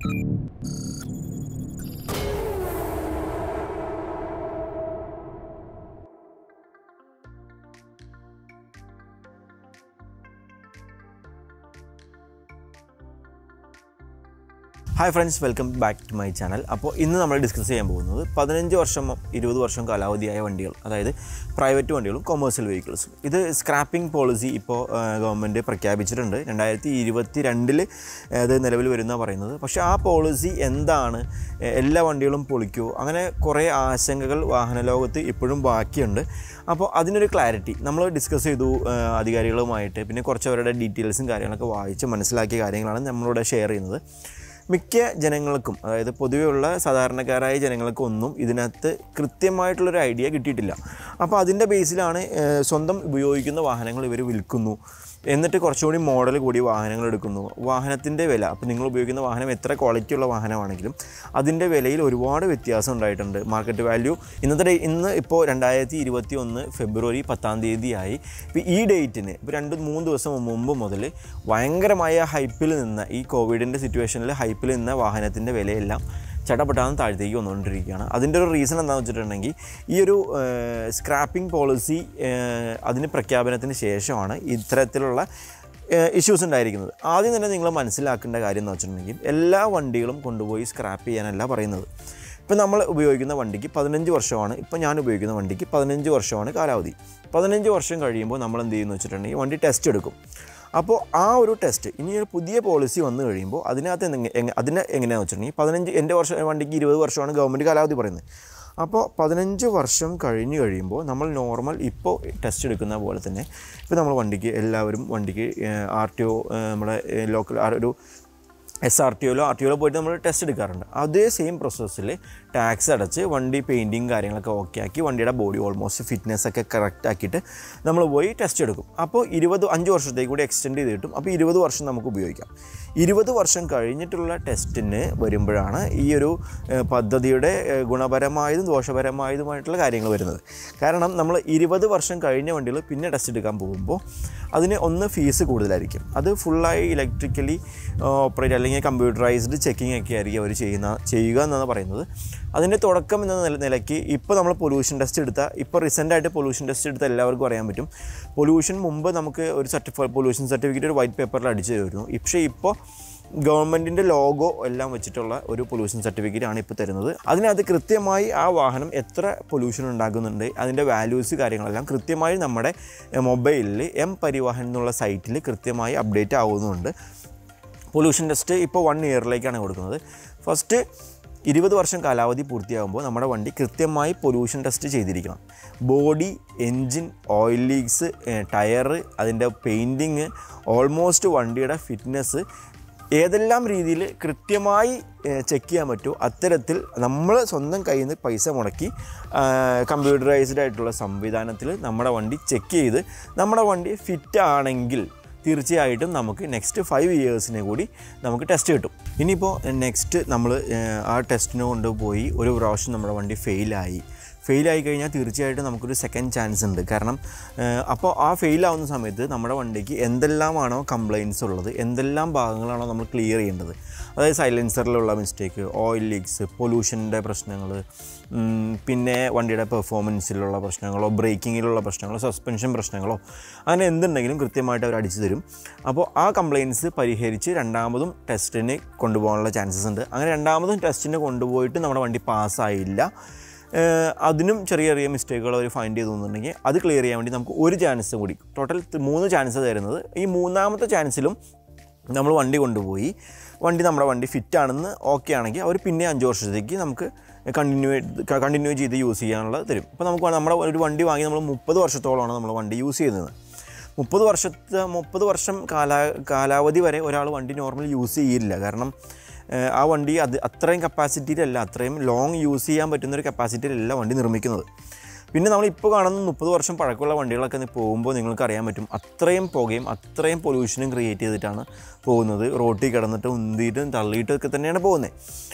Hi friends, welcome back to my channel. അപ്പോൾ ഇന്ന് നമ്മൾ ഡിസ്കസ് ചെയ്യാൻ പോകുന്നത് 15 വർഷം 20 വർഷം കാലാവധിയായ വണ്ടികൾ, അതായത് പ്രൈവറ്റ് വണ്ടികളും കൊമേഴ്സ്യൽ വെഹിക്കിൾസും. ഇത് സ്ക്രാപ്പിംഗ് പോളിസി ഇപ്പോൾ ഗവൺമെൻറ് പ്രഖ്യാപിച്ചിട്ടുണ്ട്. 2022 അത് നിലവിൽ വരുന്ന പറയുന്നത്. പക്ഷേ ആ പോളിസി എന്താണ്, എല്ലാ വണ്ടികളും പൊളിക്കുമോ, അങ്ങനെ കുറേ ആശങ്കകൾ വാഹന ലോകത്ത് ഇപ്പോഴും ബാക്കിയുണ്ട്. അപ്പോൾ അതിനൊരു ക്ലാരിറ്റി നമ്മൾ ഡിസ്കസ് ചെയ്തു അധികാരികളുമായിട്ട്. പിന്നെ കുറച്ച് അവരുടെ ഡീറ്റെയിൽസും കാര്യങ്ങളൊക്കെ വായിച്ച് മനസ്സിലാക്കിയ കാര്യങ്ങളാണ് നമ്മളിവിടെ ഷെയർ ചെയ്യുന്നത്. മിക്ക ജനങ്ങൾക്കും, അതായത് പൊതുവെയുള്ള സാധാരണക്കാരായ ജനങ്ങൾക്കൊന്നും ഇതിനകത്ത് കൃത്യമായിട്ടുള്ളൊരു ഐഡിയ കിട്ടിയിട്ടില്ല. അപ്പോൾ അതിൻ്റെ ബേസിലാണ് സ്വന്തം ഉപയോഗിക്കുന്ന വാഹനങ്ങൾ ഇവർ വിൽക്കുന്നു, എന്നിട്ട് കുറച്ചുകൂടി മോഡൽ കൂടി വാഹനങ്ങൾ എടുക്കുന്നു. വാഹനത്തിൻ്റെ വില, അപ്പോൾ നിങ്ങൾ ഉപയോഗിക്കുന്ന വാഹനം എത്ര ക്വാളിറ്റിയുള്ള വാഹനമാണെങ്കിലും അതിൻ്റെ വിലയിൽ ഒരുപാട് വ്യത്യാസം ഉണ്ടായിട്ടുണ്ട്. മാർക്കറ്റ് വാല്യൂ ഇന്ന് ഇപ്പോൾ 2021 ഫെബ്രുവരി 10 ആയി. ഇപ്പോൾ ഈ ഡേറ്റിന് ഇപ്പോൾ 2-3 ദിവസം മുമ്പ് മുതൽ ഭയങ്കരമായ ഹൈപ്പിൽ നിന്ന, ഈ കോവിഡിൻ്റെ സിറ്റുവേഷനിൽ ഹൈപ്പിൽ നിന്ന വാഹനത്തിൻ്റെ വിലയെല്ലാം ചടപെട്ടാന്ന് താഴത്തേക്ക് വന്നുകൊണ്ടിരിക്കുകയാണ്. അതിൻ്റെ ഒരു റീസൺ എന്താണെന്ന് വെച്ചിട്ടുണ്ടെങ്കിൽ, ഈ ഒരു സ്ക്രാപ്പിംഗ് പോളിസി അതിന് പ്രഖ്യാപനത്തിന് ശേഷമാണ് ഇത്തരത്തിലുള്ള ഇഷ്യൂസ് ഉണ്ടായിരിക്കുന്നത്. ആദ്യം തന്നെ നിങ്ങൾ മനസ്സിലാക്കേണ്ട കാര്യം എന്ന് വെച്ചിട്ടുണ്ടെങ്കിൽ, എല്ലാ വണ്ടികളും കൊണ്ടുപോയി സ്ക്രാപ്പ് ചെയ്യാനല്ല പറയുന്നത്. ഇപ്പോൾ നമ്മൾ ഉപയോഗിക്കുന്ന വണ്ടിക്ക് 15 വർഷമാണ്, ഇപ്പോൾ ഞാൻ ഉപയോഗിക്കുന്ന വണ്ടിക്ക് 15 വർഷമാണ് കാലാവധി. 15 വർഷം കഴിയുമ്പോൾ നമ്മൾ എന്ത് ചെയ്യുമെന്ന് വെച്ചിട്ടുണ്ടെങ്കിൽ വണ്ടി ടെസ്റ്റ് എടുക്കും. അപ്പോൾ ആ ഒരു ടെസ്റ്റ്, ഇനി ഒരു പുതിയ പോളിസി വന്നു കഴിയുമ്പോൾ അതിനകത്ത് എങ്ങനെയാണെന്ന് വെച്ചിട്ടുണ്ടെങ്കിൽ, എൻ്റെ വണ്ടിക്ക് 20 വർഷമാണ് ഗവൺമെൻറ് കാലാവധി പറയുന്നത്. അപ്പോൾ 15 വർഷം കഴിഞ്ഞ് കഴിയുമ്പോൾ നമ്മൾ നോർമൽ ഇപ്പോൾ ടെസ്റ്റ് എടുക്കുന്ന പോലെ തന്നെ ഇപ്പോൾ നമ്മൾ എല്ലാവരും വണ്ടിക്ക് RTO, നമ്മുടെ ലോക്കൽ ഒരു SRTOയിലോ RTOയിലോ പോയിട്ട് നമ്മൾ ടെസ്റ്റ് എടുക്കാറുണ്ട്. അതേ സെയിം പ്രോസസ്സിൽ ടാക്സ് അടച്ച് വണ്ടി പെയിൻറ്റിങ് കാര്യങ്ങളൊക്കെ ഓക്കെ ആക്കി വണ്ടിയുടെ ബോഡി ഓൾമോസ്റ്റ് ഫിറ്റ്നസ്സൊക്കെ കറക്റ്റ് ആക്കിയിട്ട് നമ്മൾ പോയി ടെസ്റ്റ് എടുക്കും. അപ്പോൾ 5 വർഷത്തേക്ക് കൂടി എക്സ്റ്റെൻഡ് ചെയ്ത് കിട്ടും. അപ്പോൾ 20 വർഷം നമുക്ക് ഉപയോഗിക്കാം. 20 വർഷം കഴിഞ്ഞിട്ടുള്ള ടെസ്റ്റിന് വരുമ്പോഴാണ് ഈ ഒരു പദ്ധതിയുടെ ഗുണപരമായതും ദോഷപരമായതുമായിട്ടുള്ള കാര്യങ്ങൾ വരുന്നത്. കാരണം നമ്മൾ 20 വർഷം കഴിഞ്ഞ വണ്ടികൾ പിന്നെ ടെസ്റ്റ് എടുക്കാൻ പോകുമ്പോൾ അതിന് ഫീസ് കൂടുതലായിരിക്കും. അത് ഫുള്ളായി ഇലക്ട്രിക്കലി ഓപ്പറേറ്റ് അല്ലെങ്കിൽ കമ്പ്യൂട്ടറൈസ്ഡ് ചെക്കിംഗ് ഒക്കെ ആയിരിക്കും അവർ ചെയ്യുക എന്നാണ് പറയുന്നത്. അതിൻ്റെ തുടക്കം എന്ന നിലയ്ക്ക് ഇപ്പോൾ നമ്മൾ പൊല്യൂഷൻ ടെസ്റ്റ് ഇപ്പോൾ റീസെൻ്റായിട്ട് പൊല്യൂഷൻ ടെസ്റ്റ് എടുത്ത എല്ലാവർക്കും അറിയാൻ പറ്റും. പൊല്യൂഷൻ മുമ്പ് നമുക്ക് ഒരു പൊല്യൂഷൻ സർട്ടിഫിക്കറ്റ് ഒരു വൈറ്റ് പേപ്പറിൽ അടിച്ചു തരുന്നു. പക്ഷേ ഇപ്പോൾ ഗവൺമെൻറ്റിൻ്റെ ലോഗോ എല്ലാം വെച്ചിട്ടുള്ള ഒരു പൊല്യൂഷൻ സർട്ടിഫിക്കറ്റാണ് ഇപ്പോൾ തരുന്നത്. അതിനകത്ത് കൃത്യമായി ആ വാഹനം എത്ര പൊല്യൂഷൻ ഉണ്ടാക്കുന്നുണ്ട്, അതിൻ്റെ വാല്യൂസ് കാര്യങ്ങളെല്ലാം കൃത്യമായി നമ്മുടെ മൊബൈലിൽ പരിവാഹൻ എന്നുള്ള സൈറ്റിൽ കൃത്യമായി അപ്ഡേറ്റ് ആവുന്നുണ്ട്. പൊല്യൂഷൻ ടെസ്റ്റ് ഇപ്പോൾ 1 ഇയറിലേക്കാണ് കൊടുക്കുന്നത്. ഫസ്റ്റ് 20 വർഷം കാലാവധി പൂർത്തിയാകുമ്പോൾ നമ്മുടെ വണ്ടി കൃത്യമായി പൊല്യൂഷൻ ടെസ്റ്റ് ചെയ്തിരിക്കണം. Body, engine, oil leaks, tyre, അതിൻ്റെ പെയിൻറ്റിങ്, ഓൾമോസ്റ്റ് വണ്ടിയുടെ ഫിറ്റ്നസ് ഏതെല്ലാം രീതിയിൽ കൃത്യമായി ചെക്ക് ചെയ്യാൻ പറ്റുമോ അത്തരത്തിൽ നമ്മൾ സ്വന്തം കയ്യിൽ നിന്ന് പൈസ മുടക്കി കമ്പ്യൂട്ടറൈസ്ഡ് ആയിട്ടുള്ള സംവിധാനത്തിൽ നമ്മുടെ വണ്ടി ചെക്ക് ചെയ്ത് നമ്മുടെ വണ്ടി ഫിറ്റ് ആണെങ്കിൽ തീർച്ചയായിട്ടും നമുക്ക് നെക്സ്റ്റ് 5 ഇയേഴ്സിന് കൂടി നമുക്ക് ടെസ്റ്റ് കിട്ടും. ഇനിയിപ്പോൾ നെക്സ്റ്റ് നമ്മൾ ആ ടെസ്റ്റിന് കൊണ്ടുപോയി ഒരു പ്രാവശ്യം നമ്മുടെ വണ്ടി ഫെയിലായി കഴിഞ്ഞാൽ തീർച്ചയായിട്ടും നമുക്കൊരു സെക്കൻഡ് ചാൻസ് ഉണ്ട്. കാരണം അപ്പോൾ ആ ഫെയിലാവുന്ന സമയത്ത് നമ്മുടെ വണ്ടിക്ക് എന്തെല്ലാമാണോ കംപ്ലയിൻസ് ഉള്ളത്, എന്തെല്ലാം ഭാഗങ്ങളാണോ നമ്മൾ ക്ലിയർ ചെയ്യേണ്ടത്, അതായത് സൈലൻസറിലുള്ള മിസ്റ്റേക്ക്, ഓയിൽ ലീക്സ്, പൊല്യൂഷൻ്റെ പ്രശ്നങ്ങൾ, പിന്നെ വണ്ടിയുടെ പെർഫോമൻസിലുള്ള പ്രശ്നങ്ങളോ, ബ്രേക്കിങ്ങിലുള്ള പ്രശ്നങ്ങളോ, സസ്പെൻഷൻ പ്രശ്നങ്ങളോ, അങ്ങനെ എന്തുണ്ടെങ്കിലും കൃത്യമായിട്ട് അവർ അടിച്ചു തരും. അപ്പോൾ ആ കംപ്ലയിൻസ് പരിഹരിച്ച് രണ്ടാമതും ടെസ്റ്റിന് കൊണ്ടുപോകാനുള്ള ചാൻസസ് ഉണ്ട്. അങ്ങനെ രണ്ടാമതും ടെസ്റ്റിന് കൊണ്ടുപോയിട്ട് നമ്മുടെ വണ്ടി പാസ്സായില്ല, അതിനും ചെറിയ മിസ്റ്റേക്കുകൾ അവർ ഫൈൻഡ് ചെയ്തു എന്നുണ്ടെങ്കിൽ അത് ക്ലിയർ ചെയ്യാൻ വേണ്ടി നമുക്ക് ഒരു ചാൻസ് കൂടി, ടോട്ടൽ 3 ചാൻസ് തരുന്നത്. ഈ 3ാമത്തെ ചാൻസിലും നമ്മൾ വണ്ടി കൊണ്ടുപോയി നമ്മുടെ വണ്ടി ഫിറ്റാണെന്ന് ഓക്കെ ആണെങ്കിൽ അവർ പിന്നെ 5 വർഷത്തേക്ക് നമുക്ക് കണ്ടിന്യൂ ചെയ്ത് യൂസ് ചെയ്യാനുള്ളത് തരും. അപ്പോൾ നമുക്ക് നമ്മുടെ ഒരു വണ്ടി വാങ്ങി നമ്മൾ 30 വർഷത്തോളമാണ് നമ്മൾ വണ്ടി യൂസ് ചെയ്യുന്നത്. 30 വർഷം കാലാവധി വരെ ഒരാൾ വണ്ടി നോർമൽ യൂസ് ചെയ്യില്ല. കാരണം ആ വണ്ടി അത്രയും കപ്പാസിറ്റിയിലല്ല, അത്രയും ലോങ് യൂസ് ചെയ്യാൻ പറ്റുന്നൊരു കപ്പാസിറ്റിയിലല്ല വണ്ടി നിർമ്മിക്കുന്നത്. പിന്നെ നമ്മളിപ്പോൾ കാണുന്ന 30 വർഷം പഴക്കമുള്ള വണ്ടികളൊക്കെ പോകുമ്പോൾ നിങ്ങൾക്കറിയാൻ പറ്റും, അത്രയും പുകയും അത്രയും പൊല്യൂഷനും ക്രിയേറ്റ് ചെയ്തിട്ടാണ് പോകുന്നത്. റോട്ടിൽ കിടന്നിട്ട് ഉന്തിയിട്ടും തള്ളിയിട്ടൊക്കെ തന്നെയാണ് പോകുന്നത്.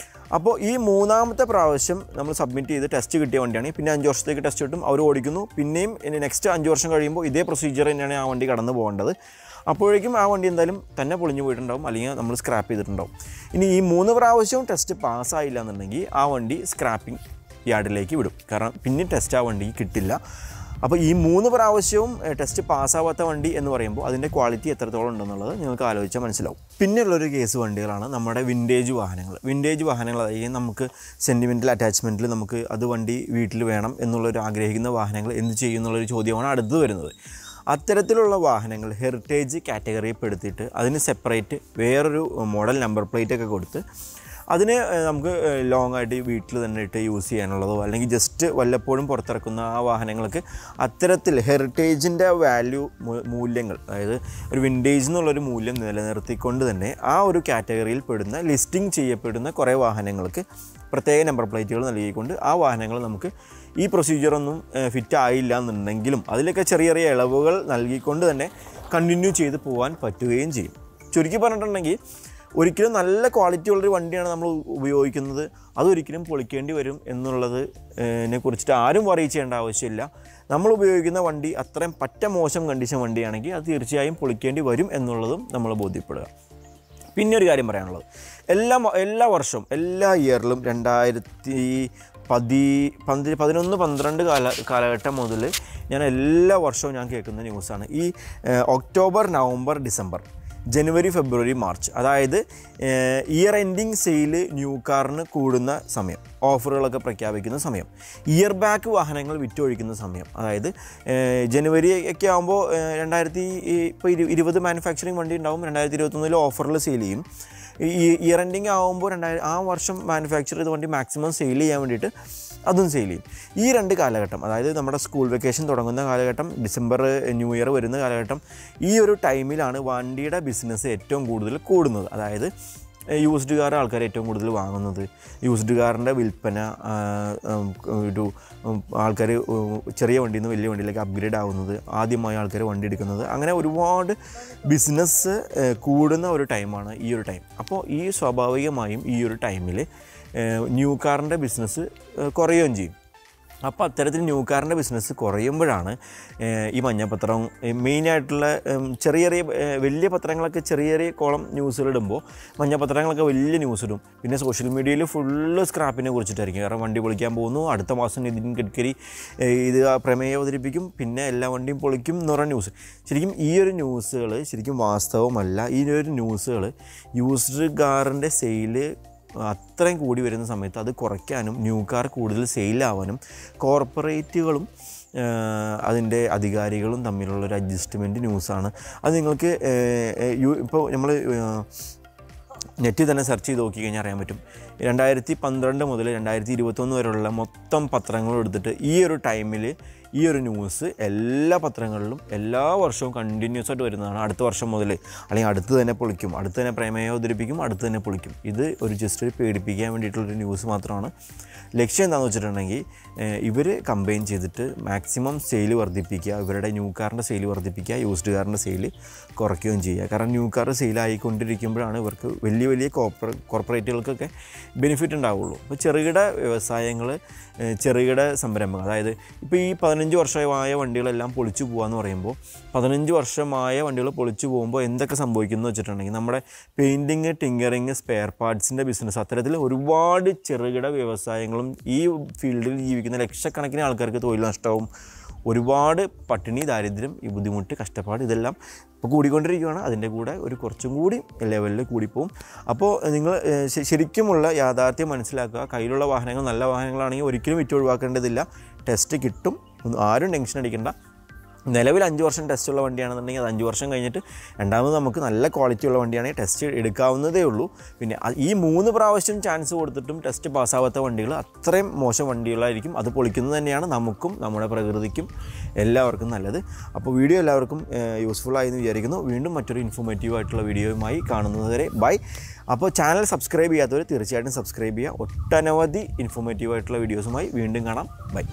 അപ്പോൾ ഈ 3ാമത്തെ പ്രാവശ്യം നമ്മൾ സബ്മിറ്റ് ചെയ്ത് ടെസ്റ്റ് കിട്ടിയ വണ്ടിയാണ്. പിന്നെ 5 വർഷത്തേക്ക് ടെസ്റ്റ് കിട്ടും, അവർ ഓടിക്കുന്നു. പിന്നെയും നെക്സ്റ്റ് 5 വർഷം കഴിയുമ്പോൾ ഇതേ പ്രൊസീജിയർ തന്നെയാണ് ആ വണ്ടി കടന്നു പോകേണ്ടത്. അപ്പോഴേക്കും ആ വണ്ടി എന്തായാലും തന്നെ പൊളിഞ്ഞു പോയിട്ടുണ്ടാവും, അല്ലെങ്കിൽ നമ്മൾ സ്ക്രാപ്പ് ചെയ്തിട്ടുണ്ടാവും. ഇനി ഈ 3 പ്രാവശ്യവും ടെസ്റ്റ് പാസ്സായില്ല എന്നുണ്ടെങ്കിൽ ആ വണ്ടി സ്ക്രാപ്പിംഗ് യാർഡിലേക്ക് വിടും. കാരണം പിന്നെ ടെസ്റ്റ് ആ വണ്ടിക്ക് കിട്ടില്ല. അപ്പോൾ ഈ 3 പ്രാവശ്യവും ടെസ്റ്റ് പാസ്സാവാത്ത വണ്ടി എന്ന് പറയുമ്പോൾ അതിൻ്റെ ക്വാളിറ്റി എത്രത്തോളം ഉണ്ടെന്നുള്ളത് നിങ്ങൾക്ക് ആലോചിച്ചാൽ മനസ്സിലാവും. പിന്നെയുള്ളൊരു കേസ് വണ്ടികളാണ് നമ്മുടെ വിൻറ്റേജ് വാഹനങ്ങൾ. വിൻറ്റേജ് വാഹനങ്ങൾ അതായത് നമുക്ക് സെൻറ്റിമെൻ്റൽ അറ്റാച്ച്മെൻറ്റിൽ നമുക്ക് അത് വണ്ടി വീട്ടിൽ വേണം എന്നുള്ളൊരു ആഗ്രഹിക്കുന്ന വാഹനങ്ങൾ എന്ത് ചെയ്യും എന്നുള്ളൊരു ചോദ്യമാണ് അടുത്ത് വരുന്നത്. അത്തരത്തിലുള്ള വാഹനങ്ങൾ ഹെറിറ്റേജ് കാറ്റഗറിയിൽ പെടുത്തിയിട്ട് അതിന് സെപ്പറേറ്റ് വേറൊരു മോഡൽ നമ്പർ പ്ലേറ്റൊക്കെ കൊടുത്ത് അതിന് നമുക്ക് ലോങ് ആയിട്ട് വീട്ടിൽ തന്നെ ഇട്ട് യൂസ് ചെയ്യാനുള്ളതോ അല്ലെങ്കിൽ ജസ്റ്റ് വല്ലപ്പോഴും പുറത്തിറക്കുന്ന ആ വാഹനങ്ങൾക്ക് അത്തരത്തിൽ ഹെറിറ്റേജിൻ്റെ വാല്യൂ മൂല്യങ്ങൾ, അതായത് ഒരു വിൻറ്റേജ് എന്നുള്ളൊരു മൂല്യം നിലനിർത്തിക്കൊണ്ട് തന്നെ ആ ഒരു കാറ്റഗറിയിൽ പെടുന്ന ലിസ്റ്റിംഗ് ചെയ്യപ്പെടുന്ന കുറേ വാഹനങ്ങൾക്ക് പ്രത്യേക നമ്പർ പ്ലേറ്റുകൾ നൽകിക്കൊണ്ട് ആ വാഹനങ്ങൾ നമുക്ക് ഈ പ്രൊസീജിയറൊന്നും ഫിറ്റ് ആയില്ല എന്നുണ്ടെങ്കിലും അതിലൊക്കെ ചെറിയ ചെറിയ ഇളവുകൾ നൽകിക്കൊണ്ട് തന്നെ കണ്ടിന്യൂ ചെയ്ത് പോകാൻ പറ്റുകയും ചെയ്യും. ചുരുക്കി പറഞ്ഞിട്ടുണ്ടെങ്കിൽ ഒരിക്കലും നല്ല ക്വാളിറ്റി ഉള്ളൊരു വണ്ടിയാണ് നമ്മൾ ഉപയോഗിക്കുന്നത്, അതൊരിക്കലും പൊളിക്കേണ്ടി വരും എന്നുള്ളതിനെ കുറിച്ചിട്ട് ആരും വറി ചെയ്യേണ്ട ആവശ്യമില്ല. നമ്മൾ ഉപയോഗിക്കുന്ന വണ്ടി അത്രയും പറ്റ മോശം കണ്ടീഷൻ വണ്ടിയാണെങ്കിൽ അത് തീർച്ചയായും പൊളിക്കേണ്ടി വരും എന്നുള്ളതും നമ്മൾ ബോധ്യപ്പെടുക. പിന്നെ ഒരു കാര്യം പറയാനുള്ളത്, എല്ലാ വർഷവും എല്ലാ ഇയറിലും 2011-12 കാലഘട്ടം മുതൽ ഞാൻ എല്ലാ വർഷവും ഞാൻ കേൾക്കുന്ന ന്യൂസാണ് ഈ ഒക്ടോബർ, നവംബർ, ഡിസംബർ, ജനുവരി, ഫെബ്രുവരി, മാർച്ച്, അതായത് ഇയർ എൻഡിങ് സെയിൽ ന്യൂ കാറിന് കൂടുന്ന സമയം, ഓഫറുകളൊക്കെ പ്രഖ്യാപിക്കുന്ന സമയം, ഇയർ ബാക്ക് വാഹനങ്ങൾ വിറ്റൊഴിക്കുന്ന സമയം. അതായത് ജനുവരി ഒക്കെ ആകുമ്പോൾ 2020 മാനുഫാക്ചറിങ് വണ്ടി ഉണ്ടാവും, 2021 ഓഫറിൽ സെയിൽ ചെയ്യും. ഈ ഇയർ എൻഡിങ് ആകുമ്പോൾ ആ വർഷം മാനുഫാക്ചർ ചെയ്ത വണ്ടി മാക്സിമം സെയിൽ ചെയ്യാൻ വേണ്ടിയിട്ട് അതും സെയിൽ ചെയ്യും. ഈ 2 കാലഘട്ടം, അതായത് നമ്മുടെ സ്കൂൾ വെക്കേഷൻ തുടങ്ങുന്ന കാലഘട്ടം, ഡിസംബർ ന്യൂ ഇയർ വരുന്ന കാലഘട്ടം, ഈ ഒരു ടൈമിലാണ് വണ്ടിയുടെ ബിസിനസ് ഏറ്റവും കൂടുതൽ കൂടുന്നത്. അതായത് യൂസ്ഡ് കാർ ആൾക്കാർ ഏറ്റവും കൂടുതൽ വാങ്ങുന്നത്, യൂസ്ഡ് കാറിൻ്റെ വിൽപ്പന, ഒരു ആൾക്കാർ ചെറിയ വണ്ടിയിൽ നിന്ന് വലിയ വണ്ടിയിലേക്ക് അപ്ഗ്രേഡ് ആവുന്നത്, ആദ്യമായി ആൾക്കാർ വണ്ടി എടുക്കുന്നത്, അങ്ങനെ ഒരുപാട് ബിസിനസ് കൂടുന്ന ഒരു ടൈമാണ് ഈ ഒരു ടൈം. അപ്പോൾ ഈ സ്വാഭാവികമായും ഈ ഒരു ടൈമിൽ ന്യൂ കാറിൻ്റെ ബിസിനസ് കുറയുകയും ചെയ്യും. അപ്പോൾ അത്തരത്തിൽ ന്യൂ കാറിൻ്റെ ബിസിനസ് കുറയുമ്പോഴാണ് ഈ മഞ്ഞപ്പത്രം, മെയിനായിട്ടുള്ള ചെറിയ ചെറിയ വലിയ പത്രങ്ങളൊക്കെ ചെറിയ ചെറിയ കോളം ന്യൂസുകളിടുമ്പോൾ മഞ്ഞപ്പത്രങ്ങളൊക്കെ വലിയ ന്യൂസ് ഇടും. പിന്നെ സോഷ്യൽ മീഡിയയിൽ ഫുള്ള് സ്ക്രാപ്പിനെ കുറിച്ചിട്ടായിരിക്കും. കാരണം വണ്ടി പൊളിക്കാൻ പോകുന്നു, അടുത്ത മാസം നിതിൻ ഗഡ്കരി ഇത് പ്രമേയം അവതരിപ്പിക്കും, പിന്നെ എല്ലാ വണ്ടിയും പൊളിക്കും എന്ന് പറഞ്ഞ ന്യൂസ്. ശരിക്കും ഈ ഒരു ന്യൂസുകൾ ശരിക്കും വാസ്തവമല്ല. ഈ ഒരു ന്യൂസുകൾ യൂസ്ഡ് കാറിൻ്റെ സെയില് അത്രയും കൂടി വരുന്ന സമയത്ത് അത് കുറയ്ക്കാനും ന്യൂ കാർ കൂടുതൽ സെയിലാവാനും കോർപ്പറേറ്റുകളും അതിൻ്റെ അധികാരികളും തമ്മിലുള്ളൊരു അഡ്ജസ്റ്റ്മെൻറ്റ് ന്യൂസാണ്. അത് നിങ്ങൾക്ക് ഇപ്പോൾ നമ്മൾ നെറ്റിൽ തന്നെ സെർച്ച് ചെയ്ത് നോക്കിക്കഴിഞ്ഞാൽ അറിയാൻ പറ്റും. 2012 മുതൽ 2021 വരെയുള്ള മൊത്തം പത്രങ്ങളും എടുത്തിട്ട് ഈ ഒരു ടൈമിൽ ഈ ഒരു ന്യൂസ് എല്ലാ പത്രങ്ങളിലും എല്ലാ വർഷവും കണ്ടിന്യൂസ് ആയിട്ട് വരുന്നതാണ്. അടുത്ത വർഷം മുതൽ, അല്ലെങ്കിൽ അടുത്ത് തന്നെ പൊളിക്കും, അടുത്ത് തന്നെ പ്രമേയം അവതരിപ്പിക്കും, അടുത്ത് തന്നെ പൊളിക്കും. ഇത് ഒരു ജസ്റ്റ് പേടിപ്പിക്കാൻ വേണ്ടിയിട്ടുള്ളൊരു ന്യൂസ് മാത്രമാണ്. ലക്ഷ്യം എന്താണെന്ന് വെച്ചിട്ടുണ്ടെങ്കിൽ ഇവർ കമ്പൈൻ ചെയ്തിട്ട് മാക്സിമം സെയിൽ വർദ്ധിപ്പിക്കുക, ഇവരുടെ ന്യൂ കാറിൻ്റെ സെയിൽ വർദ്ധിപ്പിക്കുക, യൂസ്ഡ് കാറിൻ്റെ സെയിൽ കുറയ്ക്കുകയും ചെയ്യുക. കാരണം ന്യൂ കാർ സെയിലായിക്കൊണ്ടിരിക്കുമ്പോഴാണ് ഇവർക്ക് വലിയ വലിയ കോർപ്പറേറ്റുകൾക്കൊക്കെ ബെനിഫിറ്റ് ഉണ്ടാവുള്ളൂ. അപ്പോൾ ചെറുകിട വ്യവസായങ്ങൾ, ചെറുകിട സംരംഭങ്ങൾ, അതായത് ഇപ്പോൾ ഈ 15 വർഷമായ വണ്ടികളെല്ലാം പൊളിച്ചു പോകുകയെന്ന് പറയുമ്പോൾ 15 വർഷമായ വണ്ടികൾ പൊളിച്ചു പോകുമ്പോൾ എന്തൊക്കെ സംഭവിക്കുന്നു വെച്ചിട്ടുണ്ടെങ്കിൽ നമ്മുടെ പെയിൻറ്റിങ്, ടിങ്കറിങ്, സ്പെയർ പാർട്സിൻ്റെ ബിസിനസ്, അത്തരത്തിൽ ഒരുപാട് ചെറുകിട വ്യവസായങ്ങളും ഈ ഫീൽഡിൽ ജീവിക്കുന്ന ലക്ഷക്കണക്കിന് ആൾക്കാർക്ക് തൊഴിൽ നഷ്ടവും, ഒരുപാട് പട്ടിണി, ദാരിദ്ര്യം, ഈ ബുദ്ധിമുട്ട്, കഷ്ടപ്പാട് ഇതെല്ലാം ഇപ്പോൾ കൂടിക്കൊണ്ടിരിക്കുകയാണ്. അതിൻ്റെ കൂടെ ഒരു കുറച്ചും കൂടി ലെവലിൽ കൂടിപ്പോവും. അപ്പോൾ നിങ്ങൾ ശരിക്കുമുള്ള യാഥാർത്ഥ്യം മനസ്സിലാക്കുക. കയ്യിലുള്ള വാഹനങ്ങൾ നല്ല വാഹനങ്ങളാണെങ്കിൽ ഒരിക്കലും വിറ്റ് ഒഴിവാക്കേണ്ടതില്ല. ടെസ്റ്റ് കിട്ടും, ആരും ടെൻഷൻ അടിക്കേണ്ട. നിലവിൽ 5 വർഷം ടെസ്റ്റുള്ള വണ്ടിയാണെന്നുണ്ടെങ്കിൽ അത് 5 വർഷം കഴിഞ്ഞിട്ട് രണ്ടാമത് നമുക്ക് നല്ല ക്വാളിറ്റി ഉള്ള വണ്ടിയാണെങ്കിൽ ടെസ്റ്റ് എടുക്കാവുന്നതേ ഉള്ളൂ. പിന്നെ ഈ 3 പ്രാവശ്യം ചാൻസ് കൊടുത്തിട്ടും ടെസ്റ്റ് പാസ്സാവാത്ത വണ്ടികൾ അത്രയും മോശം വണ്ടികളായിരിക്കും. അത് പൊളിക്കുന്നത് തന്നെയാണ് നമുക്കും നമ്മുടെ പ്രകൃതിക്കും എല്ലാവർക്കും നല്ലത്. അപ്പോൾ വീഡിയോ എല്ലാവർക്കും യൂസ്ഫുൾ ആയെന്ന് വിചാരിക്കുന്നു. വീണ്ടും മറ്റൊരു ഇൻഫോർമേറ്റീവ് ആയിട്ടുള്ള വീഡിയോയുമായി കാണുന്നതുവരെ ബൈ. അപ്പോൾ ചാനൽ സബ്സ്ക്രൈബ് ചെയ്യാത്തവർ തീർച്ചയായിട്ടും സബ്സ്ക്രൈബ് ചെയ്യുക. ഒട്ടനവധി ഇൻഫോർമേറ്റീവ് ആയിട്ടുള്ള വീഡിയോസുമായി വീണ്ടും കാണാം. ബൈ.